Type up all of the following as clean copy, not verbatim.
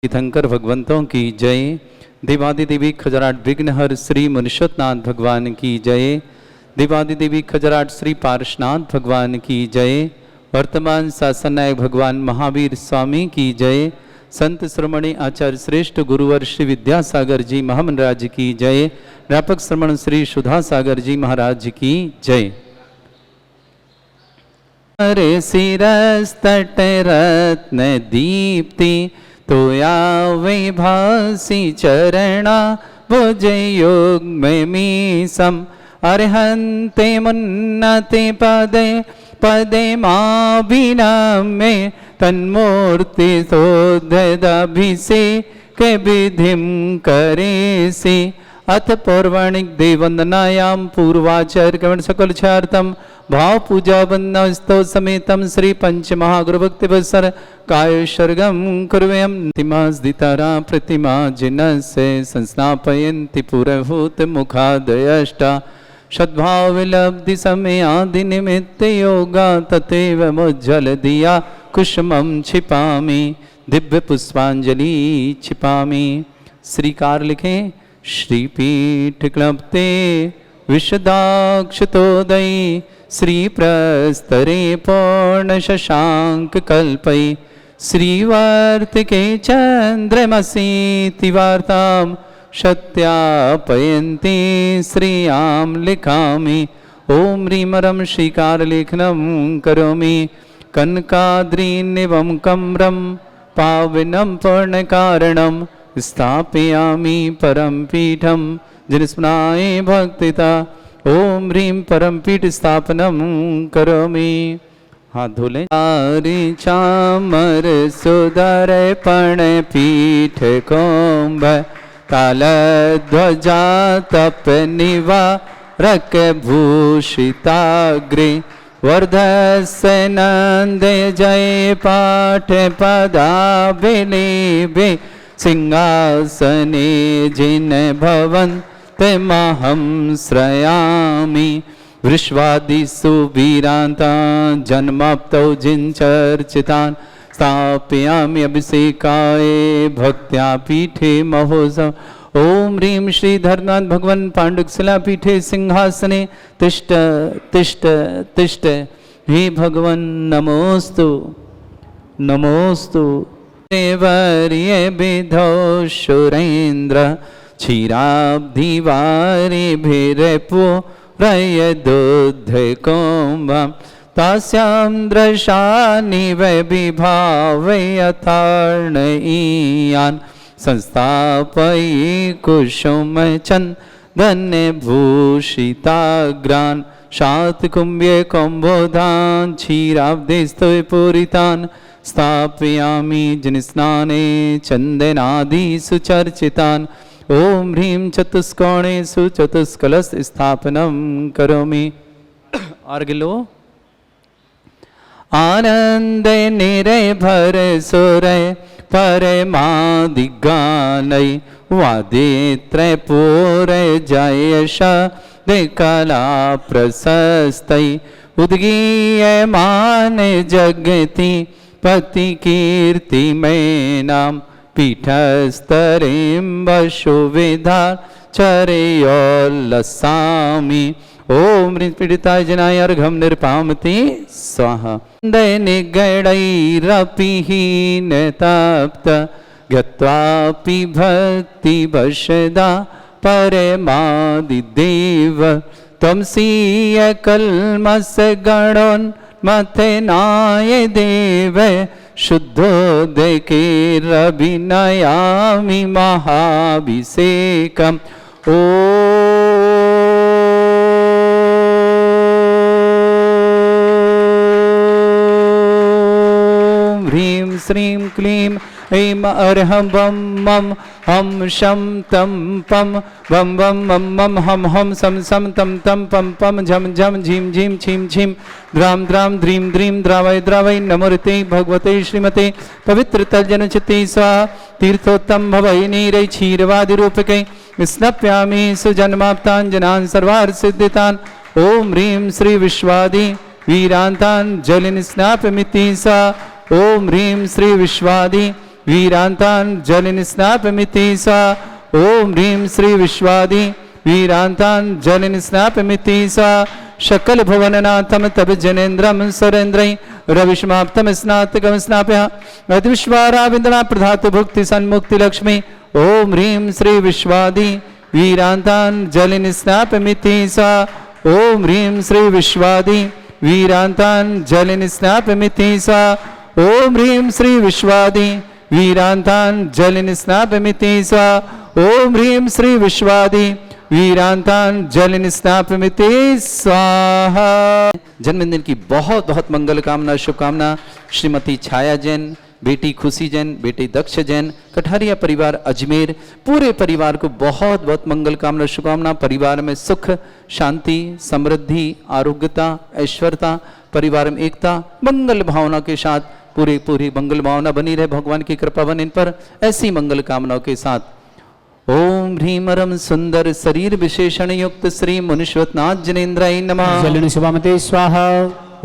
तीर्थंकर भगवंतों की जय। देवादिदेवी खजराट विघ्नहर श्री मनुष्योत्नाथ भगवान की जय। देवादिदेवी खजराट श्री पार्शनाथ भगवान की जय। वर्तमान शासन नायक भगवान महावीर स्वामी की जय। संत श्रमणी आचार्य श्रेष्ठ गुरुवर श्री विद्यासागर जी महामंडराज की जय। व्यापक श्रमण श्री सुधा सागर जी महाराज की जय। अरे सिरस तट रत्न दीप्ति तोया वैभासी चरणा भुज योग में मीसम अरहंते मुन्नते पदे पदे माँ बिना में तन्मूर्ति शोधभिषेक विधिम करे से अथ पौर्वाणिक देववंदनायां पूर्वाचार्य कवण सकल छार्थम भाव पूजा वंदना स्तव समेतम श्री पंच महागुरुभक्ति वत्सर काय सर्गम कुर्वयं तिमास्दितारा प्रतिमा जिनस्य संस्नापयन्ति पुरभूत मुखादयष्टा सद्भाव विलब्धि समय आदि निमित्त योगा तथैव मुज्जल दिया कुसुमं छिपामि दिव्य पुष्पांजलि छिपामि। श्रीकार लिखें श्रीपीठ क्लप्ते विशदाक्षतोदयी श्री प्रस्तरे पूर्ण शशांक कल्पै श्रीवर्तिके चंद्रमसी तिवार्तां सत्यापयन्ति श्रियां लिखामि। ओम ह्रीमरं श्रीकार लेखनं करोमि कनकाद्रीनिवं कम्रं पावनं पूर्णकारणं स्थापयामि परम पीठम जिनस्मनाय भक्तिता। ओम ह्रीं परम पीठ स्थापनम करोमि। हाथ धो लें। चामर सुदर पण पीठ कुंभ काल ध्वजा तप निवा रक भूषिताग्रे वर्धस्य नंद जय पाठ पदाभिलेभे सिंहासने जिन भवन तमहं श्रयामि। वृष्वादिषु वीरान्तान् जन्माप्तौ जिनचर्चितान् स्थापयामि अभिषेकाय भक्त्या पीठे महोत्सव। ओम ह्रीं श्री धर्मनाथ भगवान पांडुकशिला पीठे सिंहासने तिष्ठ तिष्ठ तिष्ठ। हे भगवान नमोस्तु नमोस्तु। वर्य विधौ सुरेन्द्र क्षीराब्धिवारि भिरपो रय दुध कुंभं तास्यां दृशानि वै विभावयथार्णयीयान् संस्थापयि कुसुम चन्दन भूषिताग्रान् शातकुम्भ्य कुम्भोधान् क्षीराब्धिस्तु पूरितान् स्थापयामि जिनस्नाने चंदनादि सुचर्चितान्। ओम ह्रीं चतुष्कोणेषु चतुष्कलश स्थापनं करोमि। अर्घ्य आनंद निरभर सुरय परमादिगानै वादित्रैपूर जयश कला प्रशस्तै उद्गीयमान जगति पति कीर्ति में नाम पीठस्तरीं वशुविधा चरयोल्लसामि। ओम पीडिताय जनाय अर्घं निर्पामति स्वाहा। दैनिगणैरपि हीनतप्त गत्वापि भक्तिवशदा परमादिदेव त्वं स्वीयकल्मषगणोन्मथनाय देव शुद्धोदकेरभिनयामि महाभिषेकम्। ॐ ह्रीं श्रीं क्लीं ऐं अर्हं वं मं हम शं तं पं वं वं मं मं हम हम सं सं तं तं पं पं झं झं झीं झीं छीं छीं द्रां द्रां द्रीं द्रीं द्रावय द्रावय नमोते भगवते श्रीमते पवित्र तलजनचिते स्वाहा। तीर्थोत्तम भवै नीरै क्षीरवादिरूपकै स्नप्यामि सुजन्माप्तान् जनान् सर्वार्थ सिद्धितान्। ओम ह्रीं श्री विश्वादि वीरांतान् जलिन स्नापमिति सा। ओम ह्रीं श्री विश्वादि वीरान्ताञ्जलिं स्नापयमिति सा ॐ ह्रीं श्री विश्वादि वीरान्ताञ्जलिं स्नापयमिति सा शकल भुवननाथम तब जनेन्द्रम सुरेन्द्रं रविष्माप्तम स्नातकम स्नाप्य अद्विश्वाराविंदना प्रधातु भुक्ति सन्मुक्ति लक्ष्मी ओम ह्रीं श्री विश्वादि वीरान्ताञ्जलिं स्नापयमिति सा ओम ह्रीं श्री विश्वादि वीरान्ताञ्जलिं स्नापयमिति सा ओम ह्रीं श्री विश्वादि वीरान्ताञ्जलिं स्नापयमिति सा ओम ह्रीं श्री विश्वादि वीरान्ताञ्जलिं स्नापयमिति स्वाहा। जन्मदिन की बहुत बहुत मंगल कामना शुभकामना श्रीमती छाया जैन, बेटी खुशी जैन, बेटी दक्ष जैन, कठारिया परिवार अजमेर, पूरे परिवार को बहुत बहुत मंगल कामना शुभकामना। परिवार में सुख शांति समृद्धि आरोग्यता ऐश्वर्यता, परिवार में एकता मंगल भावना के साथ पूरी मंगल भावना बनी रहे। भगवान की कृपा बने इन पर, ऐसी मंगल कामनाओं के साथ ओम ह्रीमरम सुंदर शरीर विशेषण युक्त श्री मुनिश्वतनाथ जनेन्द्राय नमः। जलिन शुभमते स्वाहा।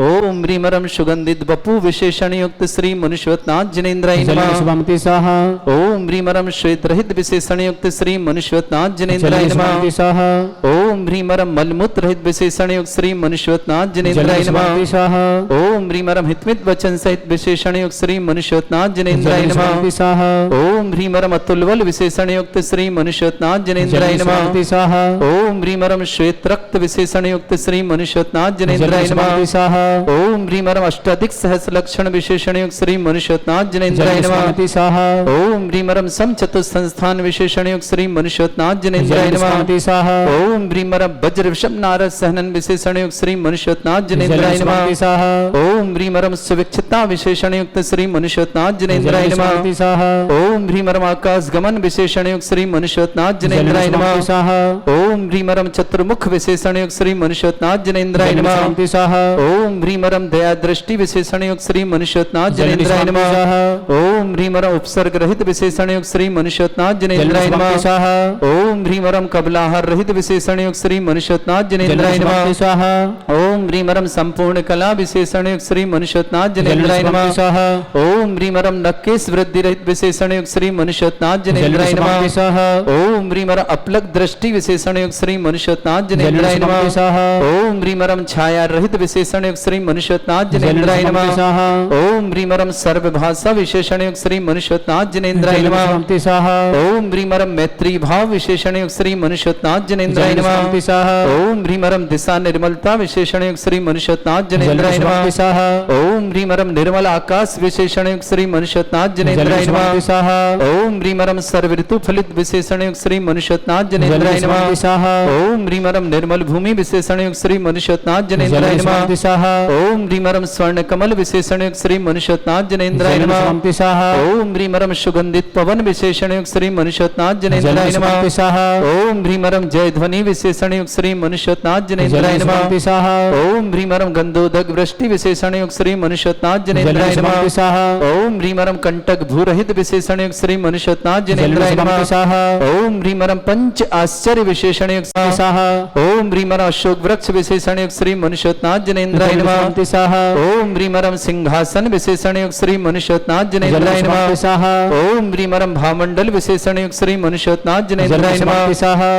ओम ह्रीमरम सुगंधित बपू विशेषण युक्त श्री मुनिश्वतनाथ जनेन्द्राय जलिन नमः। शुभमते स्वाहा। ओम ह्रीमरम श्वेत रहित विशेषण युक्त श्री मुनिश्वतनाथ जनेन्द्राय जलिन नमः। शुभमते स्वाहा। ओम ह्रीमरम मलमूत्र रहित विशेषण युक्त श्री मुनिश्वतनाथ जनेन्द्राय जलिन नमः। शुभमते स्वाहा। ओम ह्रीमरम हितमित वचन सहित विशेषण युक्त श्री मुनिश्वतनाथ जनेन्द्राय जलिन नमः। शुभमते स्वाहा। ओम ह्रीमरम अतुलबल विशेषण युक्त श्री मुनिश्वतनाथ जनेन्द्राय जलिन नमः। शुभमते स्वाहा। ओम ह्रीमरम श्वेत रक्त विशेषण युक्त श्री मुनिश्वतनाथ जनेन्द्राय जलिन नमः। शुभमते स्वाहा। ओम ह्रीमरम अष्टाधिक सहस्र लक्षण विशेषण युक्त श्री मुनिश्वतनाथ जनेन्द्राय जलिन नमः। शुभमते स्वाहा। ओम ह्रीमरम समचतुर संस्थान विशेषण युक्त श्री मुनिश्वतनाथ जनेन्द्राय जलिन नमः। शुभमते स्वाहा। ओम ह्रीमरम वज्र विषम नारद सहनन विशेषण युक्त श्री मुनिश्वतनाथ जनेन्द्राय जलिन नमः। शुभमते स्वाहा। ओम ह्रीमरम सुविक्षिता विशेषण युक्त श्री मुनिश्वतनाथ जनेन्द्राय जलिन नमः। शुभमते स्वाहा। ओम ह्रीमरम आकाश गमन विशेषण युक्त श्री मुनिश्वतनाथ जनेन्द्राय जलिन नमः। शुभमते स्वाहा। ओम ह्रीमरम चतुर्मुख विशेषण युक्त श्री मुनिश्वतनाथ जनेन्द्राय जलिन नमः। शुभमते स्वाहा। ओम ह्रीमरम दया दृष्टि विशेषण युक्त श्री मुनिश्वतनाथ जलिन जनेन्द्राय शुभमते नमः। स्वाहा। ओम ह्रीमरम उपसर्ग रहित विशेषण युक्त श्री मुनिश्वतनाथ जनेन्द्राय जलिन नमः। शुभमते स्वाहा। ओम ह्रीमरम कबलाहार रहित विशेषण युक्त श्री मुनिश्वतनाथ जनेन्द्राय जलिन नमः। शुभमते स्वाहा। ओम ह्रीमरम संपूर्ण कला विशेषण युक्त श्री मुनिश्वतनाथ जनेन्द्राय जलिन नमः। शुभमते स्वाहा। ओम ह्रीमरम नक्केश वृद्धि रहित विशेषण युक्त श्री मुनिश्वतनाथ जनेन्द्राय जलिन नमः। शुभमते स्वाहा। ओम ह्रीमरम अपलक दृष्टि विशेषण युक्त श्री मुनिश्वतनाथ जलिन जनेन्द्राय नमः। शुभमते स्वाहा। ओम ह्रीमरम छाया रहित विशेषण युक्त श्री मुनिश्वतनाथ जलिन जनेन्द्राय शुभमते नमः। स्वाहा। ओम ह्रीमरम सर्वभाषा विशेषण युक्त श्री मुनिश्वतनाथ जनेन्द्राय जलिन नमः। शुभमते स्वाहा। ओम ह्रीमरम मैत्री भाव विशेषण युक्त श्री मुनिश्वतनाथ जनेन्द्राय जलिन नमः। शुभमते स्वाहा। ओम ह्रीमरम दिशा निर्मलता विशेषण युक्त श्री मुनिश्वतनाथ जनेन्द्राय जलिन नमः। शुभमते स्वाहा। ओम ह्रीमरम निर्मल आकाश विशेषण युक्त श्री मुनिश्वतनाथ जनेन्द्राय जलिन नमः। शुभमते स्वाहा। ओम ह्रीमरम सर्व ऋतु फलित विशेषण युक्त श्री मुनिश्वतनाथ जनेन्द्राय जलिन नमः। शुभमते स्वाहा। ओम ह्रीमरम निर्मल भूमि विशेषण युक्त श्री मुनिश्वतनाथ जनेन्द्राय जलिन नमः। शुभमते स्वाहा। ओम ह्रीमरम स्वर्ण कमल विशेषण युक्त श्री मुनिश्वतनाथ जनेन्द्राय जलिन नमः। शुभमते स्वाहा। ओम ह्रीमरम सुगंधित पवन विशेषण युक्त श्री मुनिश्वतनाथ जनेन्द्राय जलिन नमः। शुभमते स्वाहा। ओम ह्रीमरम जय ध्वनि विशेषण युक्त श्री मुनिश्वतनाथ जनेन्द्राय जलिन नमः। शुभमते स्वाहा। ओम ह्रीमरम गंधोदक वृष्टि विशेषण युक्त श्री मुनिश्वतनाथ जनेन्द्राय जलिन नमः। शुभमते स्वाहा। ओम ह्रीमरम कंटक भूरहित विशेषण युक्त श्री मुनिश्वतनाथ जनेन्द्राय जलिन नमः। शुभमते स्वाहा। ओम ह्रीमरम पंच आश्चर्य विशेषण युक्त स्वाहा। ओम ह्रीमरम अशोक वृक्ष विशेषण युक्त श्री मुनिश्वतनाथ जनेन्द्राय जलिन नमः। शुभमते स्वाहा। ओम ह्रीमरम सिंहासन विशेषण युक्त श्री मुनिश्वतनाथ जनेन्द्राय जलिन नमः। शुभमते स्वाहा। ओम ह्रीमरम भामंडल विशेषण युक्त श्री मुनिश्वतनाथ जनेन्द्राय जलिन नमः। शुभमते स्वाहा।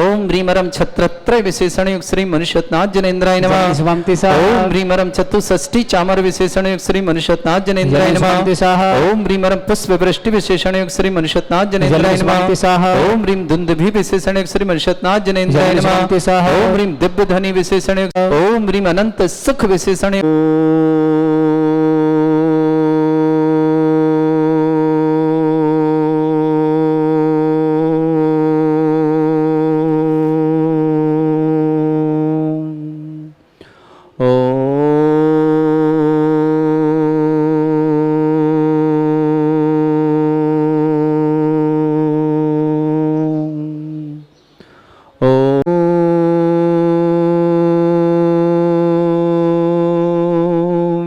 ओम ह्रीमरम छत्रत्रय विशेषण युक्त श्री मुनिश्वतनाथ जनेन्द्राय नमः। जलिन शुभमते स्वाहा। ओम ह्रीमरम चतुष्षष्टि चामर विशेषण युक्त श्री मुनिश्वतनाथ जनेन्द्राय जलिन नमः। शुभमते स्वाहा। ओम ह्रीमरम पुष्प वृष्टि विशेषण युक्त श्री मुनिश्वतनाथ जनेन्द्राय जलिन नमः। शुभमते स्वाहा। ओम ह्रीम दुंदुभि विशेषण युक्त श्री मुनिश्वतनाथ जनेन्द्राय जलिन नमः। शुभमते स्वाहा। ओम ह्रीम दिव्य ध्वनि विशेषण युक्त ओम ह्रीम अनंत सुख विशेषण युक्त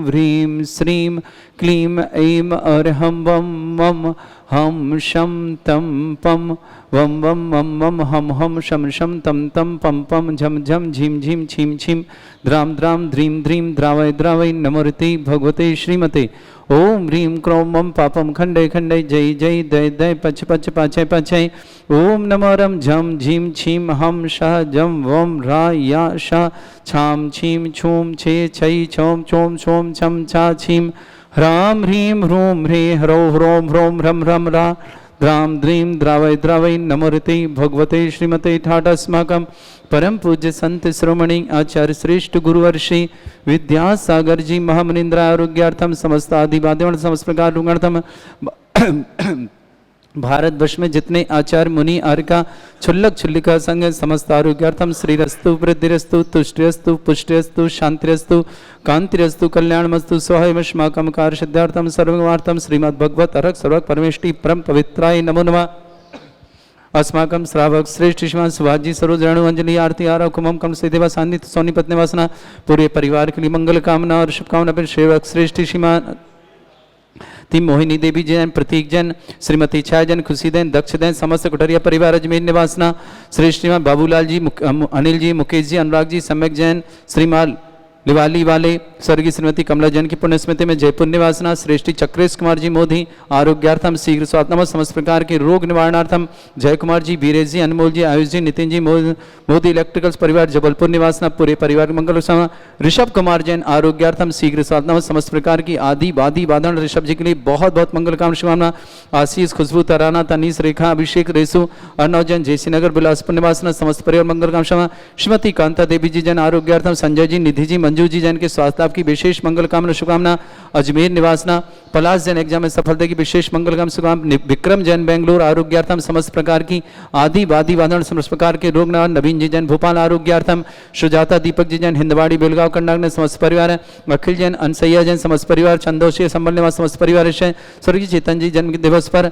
ह्रीं श्रीं क्लीं ऐं अर्हं वं मम हम शम तम पम वम वम मम मम हम शम शम तम तम पम पम झम झम झीम झीम छीम छीम द्राम द्राम द्रीम द्रीम द्रावय द्रावय नमोरते भगवते श्रीमते ओम ह्रीं क्रों मम पापम खंडे खंडे जय जय दय दय पच पच पाचय पाचय ओम नमो रम झम झीम छीम हम शाह जम वम रा या शा छाम छीम छूम छे छई छोम छोम छोम छम छा छीम ह्राम ह्रीं ह्रूं ह्रे ह्रो ह्रों ह्रों ह्रम ह्रम रा द्राम द्रीम द्रावय द्रावय नमोरते भगवते श्रीमते ठाटस्माकं परम पूज्य संत श्रोमणी आचार्य श्रेष्ठ गुरुवर्षि विद्यासागर जी महामनिंद्र आरोग्यार्थम समस्त आदिवाद्यवर्ण समस्त प्रकार रुगणार्थम भारतवर्ष में जितने आचार्य मुनि आर्का क्षुल्लक क्षुल्लिका संघ समस्त आरोग्यार्थम श्रीरस्तु वृद्धिरस्तु तुष्टिरस्तु पुष्टिरस्तु शांतिरस्तु कांतिरस्तु कल्याणमस्तु स्वयमस्माकं कार्य सिद्धार्थम सर्वमार्थम श्रीमद्भगवत अरक सर्वक परमेष्टि परम पवित्राय नमो नमः। अस्माकं श्रावक श्रेष्ठ श्रीमान सुभाषजी सरोज रेणु अंजलि आरती आरव कुमम कम सिद्धेवा सान्निध्य सोनी पत्नी वासना पूरे परिवार के लिए मंगल कामना और शुभकामना पर सेवक श्रेष्ठ श्रीमान तीन मोहिनी देवी जैन प्रतीक जैन श्रीमती छाया जैन खुशी दैन दक्ष दैन समस्त कुटरिया परिवार अजमेर निवासना श्रेष्ठ श्रीमान बाबूलाल जी अनिल जी मुकेश जी अनुराग जी सम्यक जैन श्रीमाल लिवाली वाले स्वर्गीय श्रीमती कमला जैन की पुण्य स्मृति में जयपुर निवासना श्रेष्ठी चक्रेश कुमार जी मोदी आरोग्यार्थम शीघ्र स्वात्म समस्त प्रकार के रोग निवारणार्थम जय कुमार जी बीरेश जी अनमोल जी आयुष जी नितिन जी मोदी इलेक्ट्रिकल्स परिवार जबलपुर निवासना पूरे परिवार मंगल ऋषभ कुमार जैन आरोग्यार्थम शीघ्र स्वात्म समस्त प्रकार की आदि वादी वादन ऋषभ जी के लिए बहुत बहुत मंगल कामना शुभकामना। आशीष खुशबू तराना तनीस रेखा अभिषेक रेसु अर्णव जैन जयसी नगर बिलासपुर निवासना समस्त परिवार मंगल कामना। श्रीमती कांता देवी जी जैन आरोग्यार्थम संजय जी निधि जी मंजू जी जैन के स्वास्थ्य लाभ की विशेष मंगल कामना शुभकामना। अजमेर निवासना पलाश जैन एग्जाम में सफलता की विशेष मंगल कामना शुभकामना। विक्रम जैन बेंगलोर आरोग्यार्थम समस्त प्रकार की आदि वादी वादन समस्त प्रकार के रोग निवारण। नवीन जी जैन भोपाल आरोग्यार्थम सुजाता दीपक जी जैन हिंदवाड़ी बेलगांव कर्नाटक ने समस्त परिवार है। अखिल जैन अनसैया जैन समस्त परिवार चंदोशी संबल निवास समस्त परिवार स्वर्गीय चेतन जी जन्म दिवस पर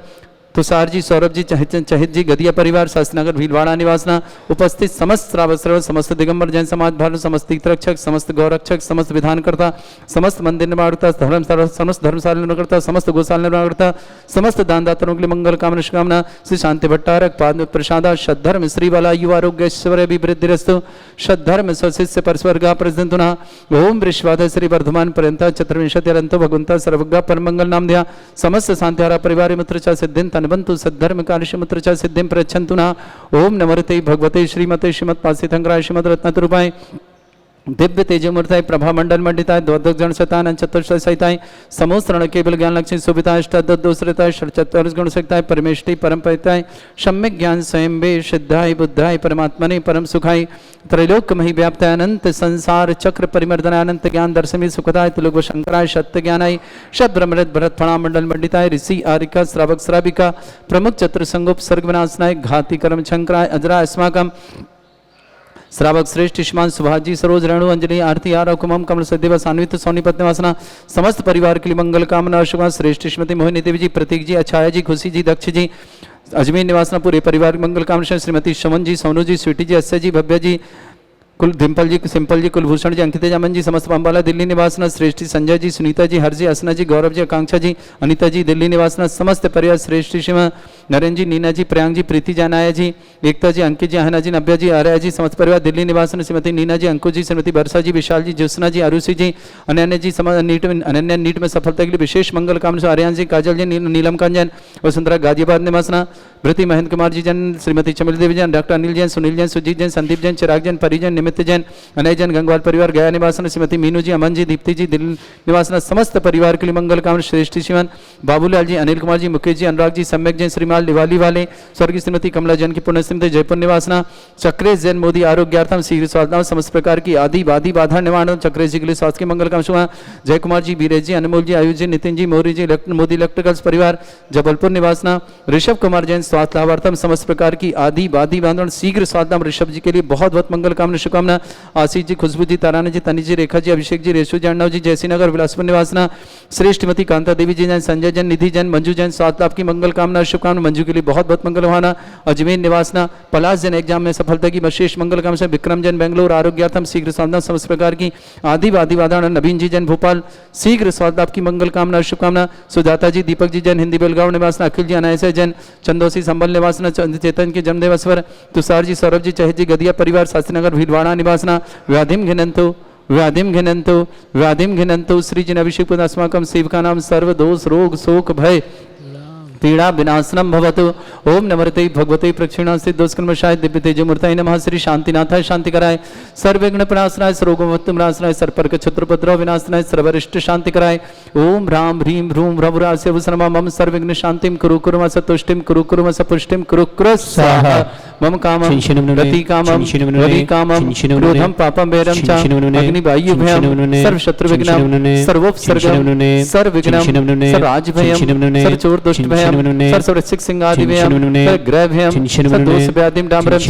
तुषार जी सौरभ जी चहित जी गदिया परिवार शास्त्रीनगर भीलवाड़ा निवासना उपस्थित समस्त श्रावक समस्त दिगंबर जैन समाज भारत समस्त तीर्थरक्षक समस्त गौरक्षक समस्त विधानकर्ता समस्त मंदिर निर्माणकर्ता समस्त धर्मशाला निर्माणकर्ता समस्त गौशाला निर्माणकर्ता समस्त दानदाताओं के लिए मंगल कामना शुभकामना। श्री शांति भट्टारक पाद प्रसादा सद्धर्म श्रीवाला युवा आरोग्य ऐश्वर्य अभिवृद्धिरस्तु सद्धर्म स्वशिष्य परस्वर्गा प्रजंतुना ओम वृश्वाद श्री वर्धमान पर्यंत चतुर्विंशत्यरंतो भगवंता सर्वज्ञ परमंगल नाम दिया समस्त शांतिहारा परिवार मित्र च सिद्धिं तनवंतु सद्धर्म कार्यमुत्र च सिद्धिं प्रयच्छन्तु न ओम नमोते भगवते श्रीमते श्रीमत्पासितंग्राय श्रीमद्रत्नतरूपाय दिव्य तेजमूर्ताय प्रभा मंडल मंडिताय द्वादश गण शतान चतुर्थ सहिताय समोस्तरण केवल ज्ञान लक्ष्मी सुविताय अष्टादोषताय चतुर्थ गुण सहिताय परमेष्टि परम परिताय सम्यक ज्ञान स्वयं वे सिद्धाय बुद्धाय परमात्मने परम सुखाय त्रैलोक्यमहि व्याप्ताय अनंत संसार चक्र परिमर्दनाय अनंत ज्ञान दर्शमी सुखदाय त्रिलोक शंकराय सत्य ज्ञानाय शत ब्रह्मरत भरत फणा मंडल मंडिताय ऋषि आरिका श्रावक श्राविका प्रमुख चतुर्संगोप सर्ग विनाशनाय घाति कर्म शंकराय अजरा अस्माकम श्रावक श्रेष्ठ श्रीमान सुभाष जी सरोज रेणु अंजलि आरती आरव कुमम कमल सदेव सान्वित सोनीपत निवासना समस्त परिवार के लिए मंगल कामना शुभा। श्रेष्ठ श्रीमती मोहिनी देवी जी प्रतीक जी अछाया जी खुशी जी दक्ष जी अजमेर निवासना पूरे परिवार मंगल कामना। श्रीमती शमन जी सोनू जी स्वीटी जी अस्य जी भव्य जी कुल डिम्पल जी सिंपल जी कुलभूषण जी अंकिता जामन जी समस्त पंबाला दिल्ली निवासना श्रेष्ठी संजय जी सुनीता जी हर जी असना जी गौरव जी आकांक्षा जी अनिता जी दिल्ली निवासना समस्त परिवार श्रेष्ठी श्रीमा नरेंद्र जी नीना जी प्रियांक जी प्रीति जानाया जी एकता जी अंकित जी आहना जी नव्या जी आर्या जी समस्त परिवार दिल्ली निवासना श्रीमती नीना जी अंकुश जी श्रीमती वर्षा जी विशाल जी ज्योत्सना जी आरुषि जी अनन्या जी अनन्या नीट में सफलता के लिए विशेष मंगल कामना। आर्यन जी काजल जी नीलम कांजन वसुंधरा गाजियाबाद निवासना वृति महेंद्र कुमार जी जैन श्रीमती चमल देवी जैन डॉक्टर अनिल जैन सुनील जैन सुजीत जैन संदीप जैन चिराग जैन परिजन निमित्त जैन अनय जैन गंगवाल परिवार गया निवासना श्रीमती मीनू जी अमन जी दीप्ति जी दिल्ली निवासना समस्त परिवार के लिए मंगल कामना। श्रेष्ठ श्रीमान बाबूलाल जी अनिल कुमार जी मुकेश जी अनुराग जी सम्यक जैन श्रीमाल दिवाली वाले स्वर्गीय श्रीमती कमला जैन की पुण्य स्मृति जयपुर निवासना चक्रेश जैन मोदी आरोग्यार्थम शीघ्र स्वास्थ्य समस्त प्रकार की आदि वादी बाधा निवारण चक्रेश जी के लिए स्वास्थ्य की मंगल कामना शुभा। जय कुमार जी बीरेश जी अनमोल जी आयुष जी नितिन जी मौर्य जी मोदी इलेक्ट्रिकल्स परिवार जबलपुर निवासना ऋषभ कुमार जैन स्वास्थ्य लाभार्थम समस्त प्रकार की आदि वादी बांधन शीघ्र स्वास्थ्य ऋषभ जी के लिए बहुत बहुत मंगल कामना शुभकामना। आशीष जी खुशबू जी ताराना जी तनी जी रेखा जी अभिषेक जी रेशु जी अर्णव जी जयसी नगर बिलासपुर निवासना श्रेष्ठमती कांता देवी जी जैन संजय जैन निधि जैन मंजू जैन स्वास्थ्य लाभ की मंगल कामना शुभकामना। मंजू के लिए बहुत बहुत मंगल भावना। अजमेर निवासना पलाश जन एग्जाम में सफलता की विशेष मंगल कामना। विक्रम जन बेंगलोर आरोग्यार्थम शीघ्र साधना समस्त प्रकार की आदि वादान। नवीन जी जन भोपाल शीघ्र स्वास्थ्य की मंगल कामना शुभकामना। सुजाता जी दीपक जी जन हिंदी बेलगांव निवासना। अखिल जी अनायस जन चंदोसी संबल निवासना। चेतन के जन्मदिवस पर तुषार जी सौरभ जी चहेत जी गदिया परिवार शास्त्रीनगर भीलवाड़ा निवासना। व्याधिम घिनंतो श्री जिन अभिषेक पद अस्माकं सेवका नाम सर्व दोष रोग शोक भय पीड़ा विनाशनम भवतु। ओम नमर्ते भगवते प्रक्षिणास्ते दोषकर्मशाय दिव्य तेजमूर्ताय नमः। श्री शांतिनाथाय शांति कराय सर्वविघ्न प्रणाशनाय सर्वोगमत्तमनाशनाय सर्वपर्क छत्रपद्रव विनाशनाय सर्वरिष्ट शांति कराय। ओम राम ह्रीम ह्रूम भ्रभुरास्य भूषणमा मम सर्वविघ्न शांतिम कुरु कुरुम सतुष्टिम कुरु कुरुम सपुष्टिम कुरु कुरु स्वाहा। मम कामं प्रतिकामं वलिकामं क्रोधं पापं वैरं च अग्निवायुभयं सर्वशत्रुविघ्नं सर्वोपसर्गं सर्वविघ्नं सर्वराजभयं सर्वचोरदुष्टभयं सर्ववृश्चिक सिंहादिभयं सर्वग्रहभयं सर्वदोषव्याधिं डाम्बरं च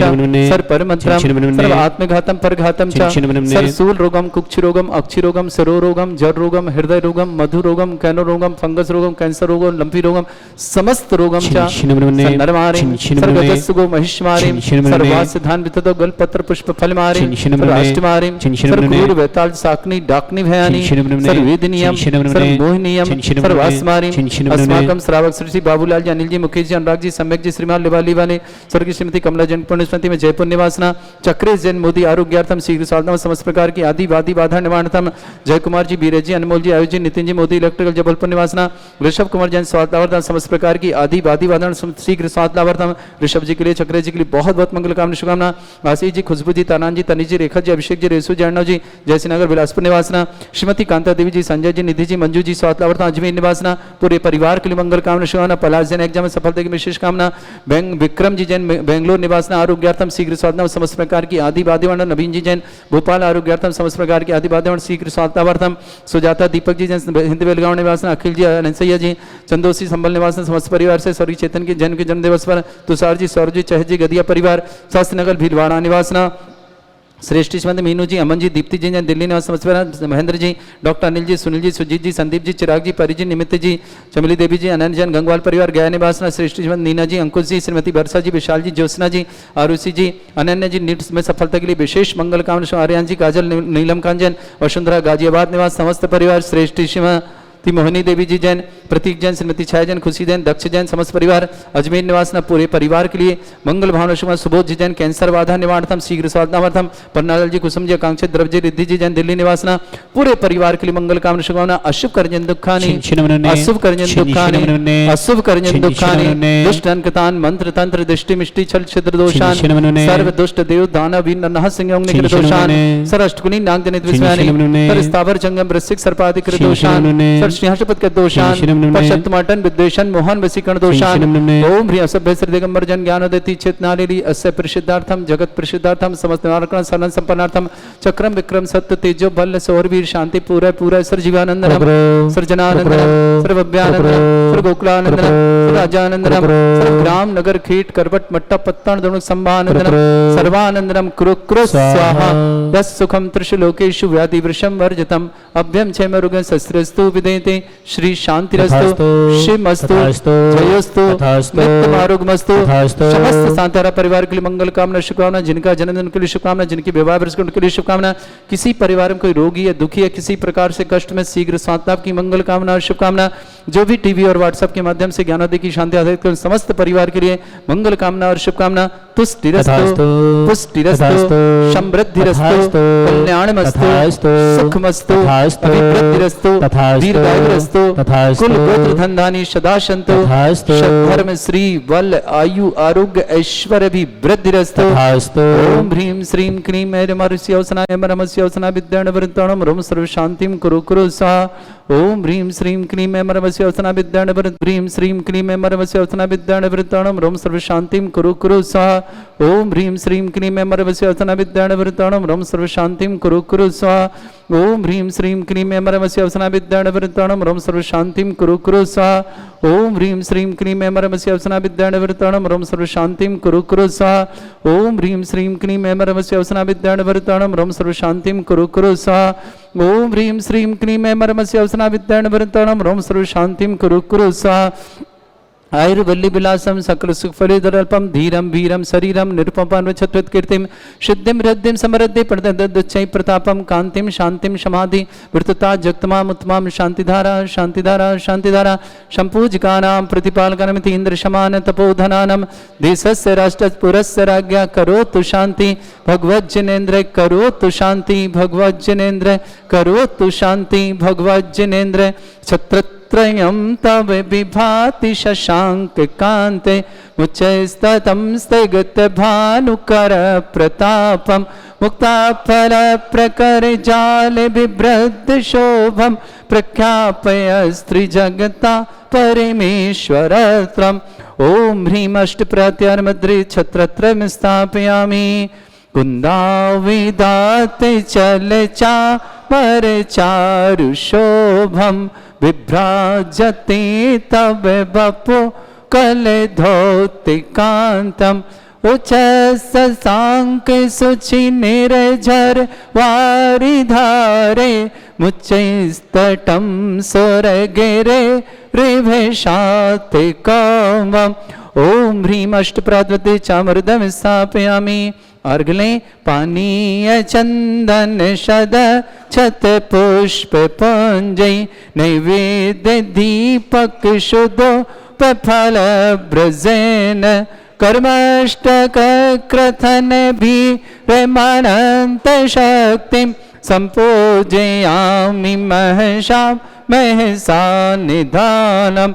सर्वपरमन्त्रं सर्वात्मघातं परघातं च सर्वशूलरोगं कुक्षिरोगं अक्षिरोगं सरोरोगं जररोगं हृदयरोगं मधुरोगं कैनरोगं फंगस रोगं कैंसर रोगं लंपी रोगं समस्त रोगं च नरमारिं सर्वगजस्सुगो महिष्मारिं सर्वास्य धान विततो गलपत्र पुष्प फलमारिं सर्वाष्टमारिं सर्वक्रूर वैताल साकनी डाकनी भयानी सर्ववेदनीयं सर्वमोहनीयं सर्वास्मारिं अस्माकं श्रावक श्री बाबूलाल जी अनिल जी मुकेश जी अनुराग जी सम्यक जी श्रीमान लिवालीवा ने स्वर्गीय श्रीमती कमला जैन पुण्य स्मृति में जयपुर निवासना। चक्रेश जैन मोदी आरोग्यार्थम शीघ्र साधना समस्त प्रकार की आदि वादी बाधा निवारणतम। जय कुमार जी बीरज जी अनमोल जी आयुष जी नितिन जी मोदी इलेक्ट्रिकल जबलपुर निवासना। ऋषभ कुमार जैन स्वास्थ्यवर्धन समस्त प्रकार की आदि वादी बाधा शीघ्र स्वास्थ्यवर्धन। ऋषभ जी के लिए चक्रेश जी के लिए बहुत बहुत मंगल कामना शुभकामना। आशीष जी खुशबू जी तानान जी तनिज जी रेखा जी अभिषेक जी रेसू जैनव जी जयसिंहनगर बिलासपुर निवासना। श्रीमती कांता देवी जी संजय जी निधि जी मंजू जी स्वास्थ्यवर्धन अजमेर निवासना। पूरे परिवार के लिए मंगल कामना शुभकामना। पलाश जैन एग्जाम में सफलता की विशेष कामना। विक्रम जी जैन बेंगलोर निवासना आरोग्यार्थम शीघ्र साधना समस्त प्रकार की आदि वाद्यवर्ण। नवीन जी जैन भोपाल आरोग्यार्थम समस्त प्रकार की आदि वाद्यवर्ण शीघ्र साधनार्थम। सुजाता दीपक जी जैन हिंदी बेलगांव निवासना। अखिल जी अनसैया जी चंदोसी संबल निवासना समस्त परिवार से। स्वर्गीय चेतन के जन्म के जन्म दिवस पर तुषार जी सौरभ जी चहेत जी गदिया परिवार शास्त्रीनगर भीलवाड़ा निवासना। श्रेष्ठ श्रीमती मीनू जी अमन जी दीप्ति जी दिल्ली निवास समस्त महेंद्र जी डॉक्टर अनिल जी सुनील जी सुजीत जी संदीप जी चिराग जी परिजी निमित्त जी चमली देवी जी अनंत जैन गंगवाल परिवार गया निवासना। श्रेष्ठ श्रीमती नीना जी अंकुश जी श्रीमती वर्षा जी विशाल जी ज्योत्सना जी आरुषि जी अनन्या जी नीट में सफलता के लिए विशेष मंगल कामना। आर्यन जी काजल नीलम कांजन वसुंधरा गाजियाबाद निवास समस्त परिवार। श्रेष्ठ श्रीमती मोहिनी देवी जी जैन प्रतीक जैन श्रीमती छाया जैन खुशी जैन दक्ष जैन समस्त परिवार अजमेर निवासना। पूरे परिवार के लिए मंगल भावना शुभ। सुबोध जी जैन कैंसर बाधा निवारणतम शीघ्र स्वास्थ्यर्थम। पन्नालाल जी कुसुम जी आकांक्षित द्रव्य जी रिद्धि जी जैन दिल्ली निवासना। पूरे परिवार के लिए मंगल कामना शुभकामना। अशुभ कर्जन दुखानि अशुभ कर्जन दुखानि अशुभ कर्जन दुखानि दुष्ट अंकतान मंत्र तंत्र दृष्टि मिष्टि छल छिद्र दोषान सर्व दुष्ट देव दानव नह सिंह निग्रह दोषान सर अष्टकुनी नाग जनित विस्मयानि सर स्थावर जंगम वृश्चिक सर्पाधिक दोषान सर सिंहासपद के दोषान पश्चत्माटन विद्वेषण मोहन वसीकरण दोषान। ओम ह्रीं असभ्य श्री दिगंबर जन ज्ञानोदयति चेतनालिली अस्य प्रसिद्धार्थम जगत प्रसिद्धार्थम समस्त नारकण शरण संपन्नार्थम चक्रम विक्रम सत्य तेजो बल सौरवीर शांति पूरा पूरा सर जीवानंदनम सर्जनानंदनम सर्वभ्यानंदनम सर्वगोकुलानंदनम सर्वराजानंदनम सर्वग्राम नगर खेट करवट मट्टा पत्तन दोनों संभानंदनम सर्वानंदनम कुरु कुरु स्वाहा। दस सुखम त्रिशलोकेषु व्याधि वृषम वर्जितम अभ्यम क्षेम रुगं शस्त्रस्तु विदेते श्री शांतिरस्तु शिवमस्तु जयोस्तु नित्यमारोग्यमस्तु। समस्त शांतारा परिवार के लिए मंगल कामना शुभकामना। जिनका जन्मदिन के लिए शुभकामना जिनकी विवाह वर्ष के लिए शुभकामना। किसी परिवार में कोई रोगी या दुखी या किसी प्रकार से कष्ट में शीघ्र स्वास्थ्य की मंगल कामना और शुभकामना। जो भी टीवी और व्हाट्सएप के माध्यम से ज्ञानोदय की शांति आधारित कर समस्त परिवार के लिए मंगल कामना और शुभकामना। तुष्टिरस्तु पुष्टिरस्तु समृद्धिरस्तु कल्याणमस्तु सुखमस्तु अभिवृद्धिरस्तु दीर्घायुरस्तु कुल गोत्र धनधानी सदा सन्तु धर्म श्री बल आयु आरोग्य ऐश्वर्य भी वृद्धिरस्तु। ओम ह्रीं श्रीं क्लीं ऐरमरुष्यवसनाय मरमस्यवसना विद्याणवृत्ताणं रोम सर्व शांतिं कुरु कुरु स्वाहा। ओम ह्रीं श्रीं क्लीं ऐरमरुष्यवसना विद्याणवृत् ह्रीं श्रीं क्लीं ऐरमरुष्यवसना विद्याणवृत्ताणं रोम सर्व शांतिं कुरु कुरु स्वाहा। ओम ह्रीं श्रीं क्लीं ऐरमरुष्यवसना विद्याणवृत्ताणं रोम सर्व शांतिं कुरु कुरु स्वाहा। ओम ह्रीं श्रीं क्लीं ऐरमरुष्यवसना विद्याणवृत्ताणं रोम सर्व शांतिं कुरु कुरु स्वाहा। ओम ह्रीं श्रीं क्लीं ऐरमरुष्यवसना विद्याणवृत्ताणं रोम सर्व शांतिं कुरु कुरु स्वाहा। ओम ह्रीं श्रीं क्लीं ऐरमरुष्यवसना विद्याणवृत्ताणं रोम सर्व शांतिं कुरु कुरु स्वाहा। ओम ह्रीं श्रीं क्लीं ऐरमरुष्यवसना विद्याणवृत्ताणं रोम सर्व शांतिं कुरु कुरु स्वाहा। आयुर्वल्ली विलासम सकल सुखफलिदरल्पम धीरम वीरम शरीरम निरुपम छत्वत कीर्तिम सिद्धिम हृद्यम समृद्धि प्रददच्चै प्रतापम कांतिम शांतिम समाधि वृतता जगतमाम उत्तमाम शांतिधारा शांतिधारा शांतिधारा संपूजकानां प्रतिपालकानामिति इंद्र समान तपोधनानां देशस्य राष्ट्रपुरस्य राज्ञा करोतु शांति भगवज्जनेन्द्र करोतु शांति भगवज्जनेन्द्र करोतु शांति भगवज्जनेन्द्र छत्र त्रयं तव विभाति शशांक कांते मुच्चैस्ततं स्थगित भानुकर प्रतापम मुक्ताफल प्रकर जाल बिभ्रद शोभम प्रख्यापय स्त्री जगता परमेश्वरत्रम ओम ह्रीं अष्ट प्रत्यर्मद्रि छत्रत्रयं स्थापयामि कुन्दाविदाते चल चामर चारु शोभम विभ्राजते तव बपो कल धोति कांतम उच्चस सांक सुचि निर्झर वारिधारे मुच्चैस्तटं सुरगिरे रिभेशाति कामम ओम ह्रीं अष्ट प्राद्वते चामृतम स्थापयामि अर्घले पानीय चंदन शद छत पुष्प पुंजय नैवेद्य दीपक शुद्धो फल ब्रजेन कर्मष्टक क्रथन भी रमानंत शक्तिम संपूजयामि महसा महसा निधानम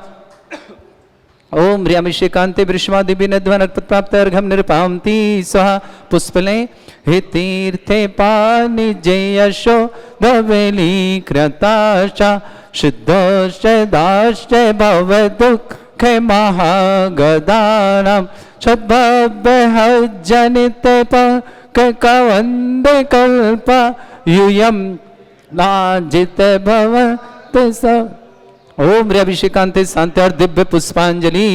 ओम ह्रीमभिषेकांते वृषभादिभिनध्वनर्पप्राप्त अर्घ्यं निरुपान्ति स्वाहा पुष्पले हे तीर्थे पानिजयशो धवेलीकृताश्च शुद्धोश्च दाश्च भवदुःख महागदानां सद्भवजनितपकवन्दकल्प यूयं नाजित भवति स ओम ह्रीमभिषेकांते शांत्यार्थ दिव्य पुष्पांजलि